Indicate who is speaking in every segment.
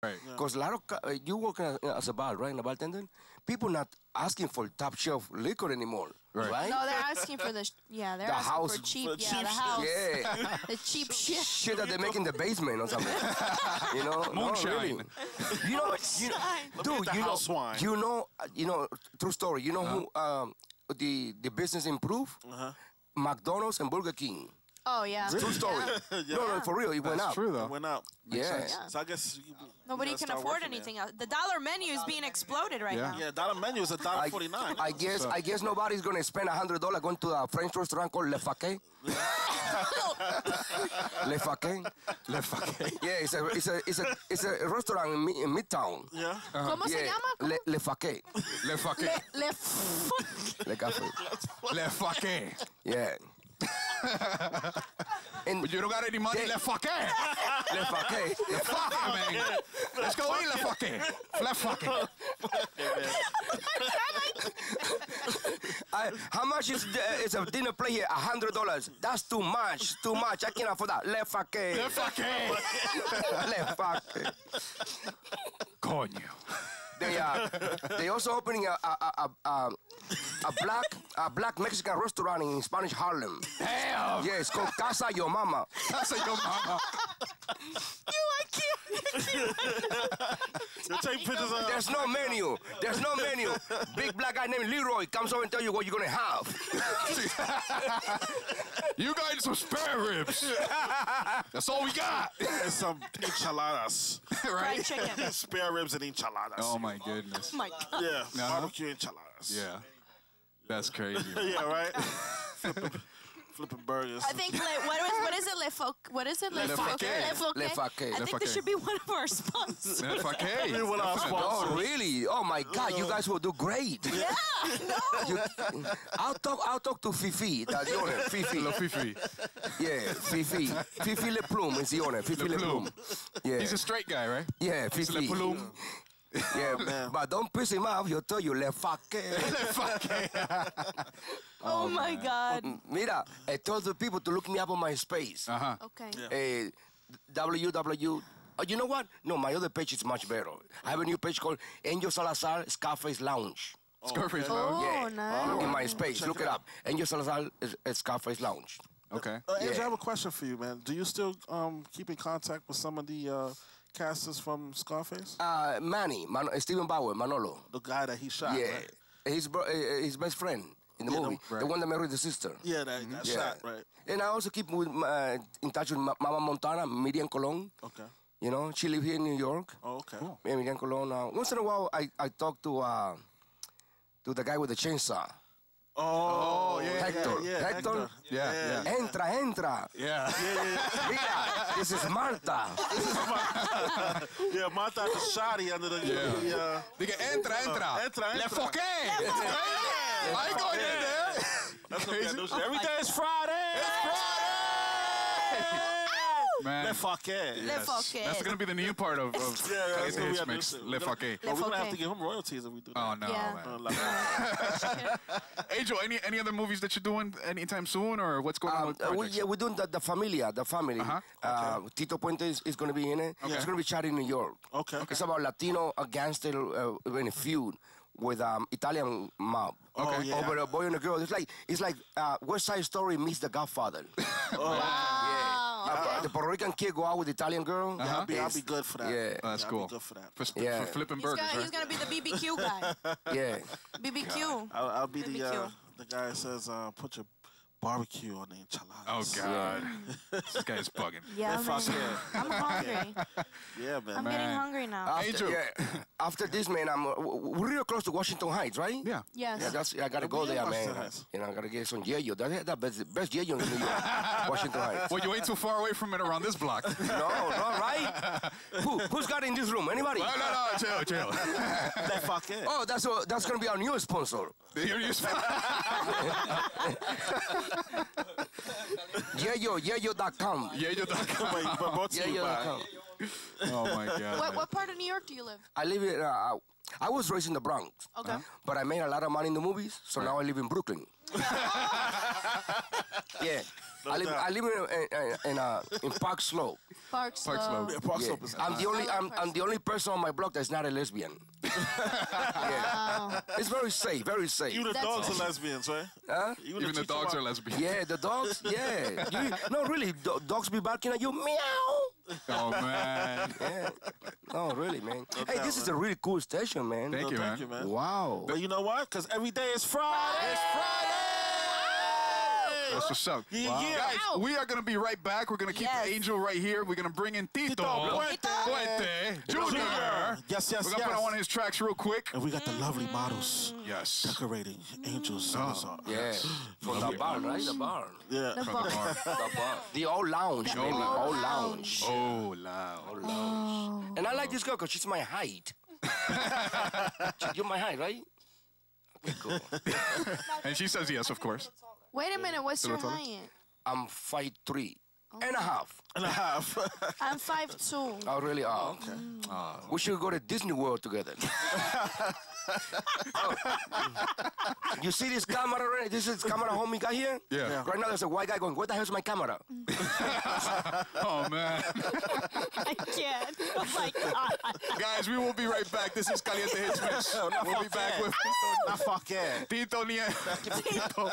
Speaker 1: Right.
Speaker 2: Because a lot of you work as a bar, right? In a bartender, people not asking for top shelf liquor anymore, right?
Speaker 3: No, they're asking for they're
Speaker 2: The
Speaker 3: asking
Speaker 2: house-
Speaker 3: for cheap,
Speaker 1: for
Speaker 3: yeah,
Speaker 1: cheap
Speaker 3: the
Speaker 1: shit.
Speaker 3: house,
Speaker 2: Yeah,
Speaker 3: the cheap shit.
Speaker 2: shit that they make in the basement or something. You know,
Speaker 1: Moonshine.
Speaker 2: No, really. You know, dude.
Speaker 1: the house wine.
Speaker 2: You know. True story. You know who the business improved? McDonald's and Burger King.
Speaker 3: Oh yeah,
Speaker 2: True story.
Speaker 1: Yeah.
Speaker 2: No, for real, it went
Speaker 1: That's
Speaker 2: up.
Speaker 1: true, though.
Speaker 4: It went up.
Speaker 2: Yeah.
Speaker 4: So I guess
Speaker 3: nobody can afford anything else. The dollar menu is being exploded right now.
Speaker 4: Yeah, dollar menu is $1.49.
Speaker 2: I guess nobody's gonna spend $100 going to a French restaurant called Le Faquet. Le Faquet.
Speaker 1: Le fucking.
Speaker 2: Yeah, it's a restaurant in Midtown.
Speaker 4: Yeah.
Speaker 3: ¿Cómo se
Speaker 2: Yeah,
Speaker 3: llama?
Speaker 2: Le Faquet.
Speaker 1: Le fucking.
Speaker 2: Le Café.
Speaker 1: Le fucking.
Speaker 2: Yeah. And
Speaker 1: But you don't got any money.
Speaker 2: Yeah.
Speaker 1: Le fucking.
Speaker 2: Le Faquet.
Speaker 1: Le fucking, man. Let's go eat le fucking. Le fucking.
Speaker 2: How much is a dinner plate here? $100. That's too much. Too much. I can't afford that. Le Faquet.
Speaker 1: Le fucking.
Speaker 2: Le Faquet.
Speaker 1: Coño.
Speaker 2: They also opening a black Mexican restaurant in Spanish Harlem.
Speaker 1: Damn.
Speaker 2: Yeah, it's called Casa Yo Mama.
Speaker 1: That's like your mama.
Speaker 3: I can't.
Speaker 4: They'll take pictures of
Speaker 2: There's no menu. There's no menu. Big black guy named Leroy comes over and tell you what you're gonna have.
Speaker 1: You got some spare ribs. That's all we got.
Speaker 4: and some enchiladas.
Speaker 1: Right?
Speaker 3: Fried chicken.
Speaker 4: Spare ribs and enchiladas.
Speaker 1: Oh my goodness.
Speaker 3: Oh my God.
Speaker 4: Yeah,
Speaker 1: Uh-huh.
Speaker 4: barbecue enchiladas.
Speaker 1: Yeah. That's crazy.
Speaker 4: Yeah, right? Flipping burgers.
Speaker 3: I think what is it? What is it?
Speaker 1: Le Faquet.
Speaker 2: Le Faquet.
Speaker 3: I
Speaker 1: Le
Speaker 3: think
Speaker 1: Faquet.
Speaker 3: this should be one of our sponsors.
Speaker 1: Le fucking.
Speaker 4: Maybe one of our
Speaker 2: Oh,
Speaker 4: sponsors.
Speaker 2: really? Oh my God, you guys will do great.
Speaker 3: Yeah, no.
Speaker 2: I'll talk to Fifi, the owner. Fifi.
Speaker 1: Le Fifi.
Speaker 2: Yeah, Fifi. Fifi Le Plume is the owner. Fifi
Speaker 1: Le
Speaker 2: Le
Speaker 1: Plume.
Speaker 2: Plume. Yeah.
Speaker 1: He's a straight guy, right?
Speaker 2: Yeah,
Speaker 1: He's
Speaker 2: Fifi.
Speaker 1: Le Plume.
Speaker 2: Yeah,
Speaker 4: man.
Speaker 2: but don't piss him off. He'll tell you, Le Faquet.
Speaker 1: Le fucking.
Speaker 3: Oh my God.
Speaker 2: Mira, I told the people to look me up on my space.
Speaker 1: Uh-huh.
Speaker 3: Okay.
Speaker 4: Yeah.
Speaker 2: www. Oh, you know what? No, my other page is much better. I have a new page called Angel Salazar Scarface Lounge.
Speaker 1: Scarface
Speaker 4: okay.
Speaker 1: Lounge.
Speaker 3: Oh,
Speaker 2: Yeah.
Speaker 3: nice.
Speaker 2: In my space. Look it up. Angel Salazar Scarface Lounge.
Speaker 1: Okay.
Speaker 4: Andrew,
Speaker 2: Yeah.
Speaker 4: I have a question for you, man. Do you still keep in contact with some of the casters from Scarface?
Speaker 2: Manny, Stephen Bauer, Manolo.
Speaker 4: The guy that he shot,
Speaker 2: Yeah.
Speaker 4: right?
Speaker 2: His best friend in the
Speaker 4: Yeah,
Speaker 2: movie.
Speaker 1: right.
Speaker 2: The one that married the sister.
Speaker 4: Yeah, that got
Speaker 2: Yeah.
Speaker 4: shot, right?
Speaker 2: And I also keep in touch with Mama Montana, Miriam Colon.
Speaker 4: Okay.
Speaker 2: You know, she lives here in New York.
Speaker 4: Oh, okay.
Speaker 2: Yeah, Miriam Colon. Once in a while, I talk to the guy with the chainsaw.
Speaker 4: Oh,
Speaker 1: yeah,
Speaker 2: Hector. Hector.
Speaker 1: Yeah,
Speaker 2: Entra.
Speaker 1: Yeah.
Speaker 2: Mira, this is Marta.
Speaker 4: Yeah, Martha had the shotty under the...
Speaker 1: Yeah. Dije, entra.
Speaker 4: Entra.
Speaker 1: Le fucking. I ain't going in there.
Speaker 4: That's what we gotta do. Every day is Friday.
Speaker 1: Man.
Speaker 4: Le fucking.
Speaker 3: Le Faquet.
Speaker 1: That's going to be the new part of
Speaker 4: Yeah, that's
Speaker 1: Caliente
Speaker 4: what we
Speaker 1: Hits
Speaker 4: gotta
Speaker 1: Mix.
Speaker 4: do.
Speaker 1: Le fucking.
Speaker 4: But we're gonna have
Speaker 3: Fuqué.
Speaker 4: to give him royalties if we do that.
Speaker 1: Oh, no,
Speaker 3: Yeah.
Speaker 1: man.
Speaker 4: Like,
Speaker 1: Angel, any other movies that you're doing anytime soon, or what's going on with projects?
Speaker 2: We're doing the Familia, the family.
Speaker 1: Uh-huh.
Speaker 2: Tito Puente is going to be in it. It's going to be shot in New York.
Speaker 4: Okay.
Speaker 2: It's about Latino gangster in a feud with Italian mob.
Speaker 4: Okay. Yeah.
Speaker 2: Over a boy and a girl. It's like West Side Story meets The Godfather.
Speaker 3: Wow.
Speaker 2: The Puerto Rican kid go out with the Italian girl.
Speaker 4: I'll be good for that.
Speaker 2: Yeah.
Speaker 1: That's
Speaker 4: I'll
Speaker 1: cool.
Speaker 4: be good for that.
Speaker 2: Yeah.
Speaker 1: For flipping
Speaker 3: He's
Speaker 1: burgers,
Speaker 3: he's
Speaker 1: right?
Speaker 3: gonna be the BBQ guy.
Speaker 2: Yeah.
Speaker 3: BBQ.
Speaker 4: I'll be
Speaker 3: BBQ.
Speaker 4: the guy that says put your barbecue on the enchiladas.
Speaker 1: Oh, God. This guy's bugging.
Speaker 3: Yeah,
Speaker 4: Le
Speaker 3: man.
Speaker 4: Faquet.
Speaker 3: I'm hungry.
Speaker 4: Yeah, man.
Speaker 3: I'm getting hungry now.
Speaker 1: Angel.
Speaker 2: After this, man, we're real close to Washington Heights, right?
Speaker 1: Yeah.
Speaker 3: Yes.
Speaker 2: Yeah, I gotta go
Speaker 4: we in
Speaker 2: there,
Speaker 4: Washington
Speaker 2: man.
Speaker 4: Heights.
Speaker 2: You know, I gotta get some yayo. That's the best yayo in New York. Washington Heights.
Speaker 1: Well, you ain't too far away from it around this block.
Speaker 2: No, right? Who's got in this room? Anybody?
Speaker 1: No, chill.
Speaker 4: Le fucking.
Speaker 2: Oh, that's gonna be our new sponsor.
Speaker 1: You're used to
Speaker 2: Yayo.com.
Speaker 1: Yeah, you're done.
Speaker 4: But brought to you by.
Speaker 2: Yayo.com.
Speaker 1: Oh, my God.
Speaker 3: What part of New York do you live?
Speaker 2: I live in. I was raised in the Bronx.
Speaker 3: Okay.
Speaker 2: But I made a lot of money in the movies, so now I live in Brooklyn. Yeah. I live in Park Slope.
Speaker 3: Park Slope.
Speaker 4: Yeah, Park
Speaker 2: Yeah.
Speaker 4: Slope is
Speaker 2: I'm the only person on my block that's not a lesbian. Yeah. It's very safe, very safe.
Speaker 4: Even the
Speaker 3: That's
Speaker 4: dogs
Speaker 3: awesome.
Speaker 4: are lesbians, right?
Speaker 2: Huh?
Speaker 5: Even the dogs are lesbian.
Speaker 2: Yeah, the dogs. Yeah. No, really, dogs be barking at you. Meow.
Speaker 5: Oh man.
Speaker 2: Yeah. No, really, man. Hey,
Speaker 4: doubt,
Speaker 2: this is
Speaker 4: man.
Speaker 2: a really cool station, man.
Speaker 5: Thank you, man.
Speaker 4: Thank you, man.
Speaker 2: Wow.
Speaker 4: But you know what? Because every day is Friday.
Speaker 2: It's Friday.
Speaker 5: That's what's up.
Speaker 4: Yeah, yeah.
Speaker 5: Guys, we are going to be right back. We're going to keep
Speaker 3: Yes.
Speaker 5: Angel right here. We're going to bring in Tito
Speaker 4: Puente.
Speaker 5: Puente Jr.
Speaker 4: Yes, yes,
Speaker 5: We're going to put on one of his tracks real quick.
Speaker 4: And we got the lovely models
Speaker 5: Yes.
Speaker 4: decorating Angel Salazar.
Speaker 2: Yeah. From the bar, right? The bar.
Speaker 4: Yeah.
Speaker 3: The
Speaker 5: From
Speaker 3: bar.
Speaker 5: the bar.
Speaker 2: The bar. The old lounge, baby.
Speaker 3: old
Speaker 2: Old
Speaker 3: lounge.
Speaker 2: lounge.
Speaker 5: Oh, loud.
Speaker 2: Old lounge. And I like this girl because she's my height. You're my height, right? Okay, cool.
Speaker 5: And she says yes, of course.
Speaker 3: Wait a minute, what's your
Speaker 5: Tell her.
Speaker 3: height?
Speaker 2: I'm 5'3" and a half.
Speaker 4: And a half.
Speaker 3: I'm 5'2".
Speaker 2: Oh, really? Oh, okay. We should go to Disney World together. Oh. You see this camera? Right? This is camera homie got here?
Speaker 5: Yeah.
Speaker 2: Right now there's a white guy going, where the hell's my camera?
Speaker 5: Oh, man.
Speaker 3: I can't. Oh my God.
Speaker 5: Guys, we will be right back. This is Caliente Hits Mix. We'll be back with
Speaker 4: Not fuck yeah.
Speaker 5: Tito
Speaker 3: Tito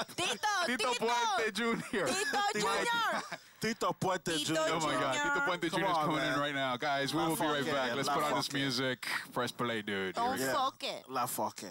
Speaker 5: Puente Jr.
Speaker 3: Tito Junior.
Speaker 4: Tito Puente
Speaker 3: Tito
Speaker 4: Jr.
Speaker 5: Oh my God,
Speaker 3: Junior.
Speaker 5: Tito Puente Jr.
Speaker 4: Come
Speaker 5: is
Speaker 4: on,
Speaker 5: coming in
Speaker 4: man.
Speaker 5: right now. Guys, we
Speaker 4: La
Speaker 5: will be right
Speaker 4: fuck
Speaker 5: back.
Speaker 4: yeah,
Speaker 5: Let's
Speaker 4: la
Speaker 5: put on
Speaker 4: fuck
Speaker 5: this
Speaker 4: yeah.
Speaker 5: music. Press play, dude.
Speaker 3: Don't
Speaker 5: Here we go.
Speaker 3: fuck it.
Speaker 4: La fuck yeah.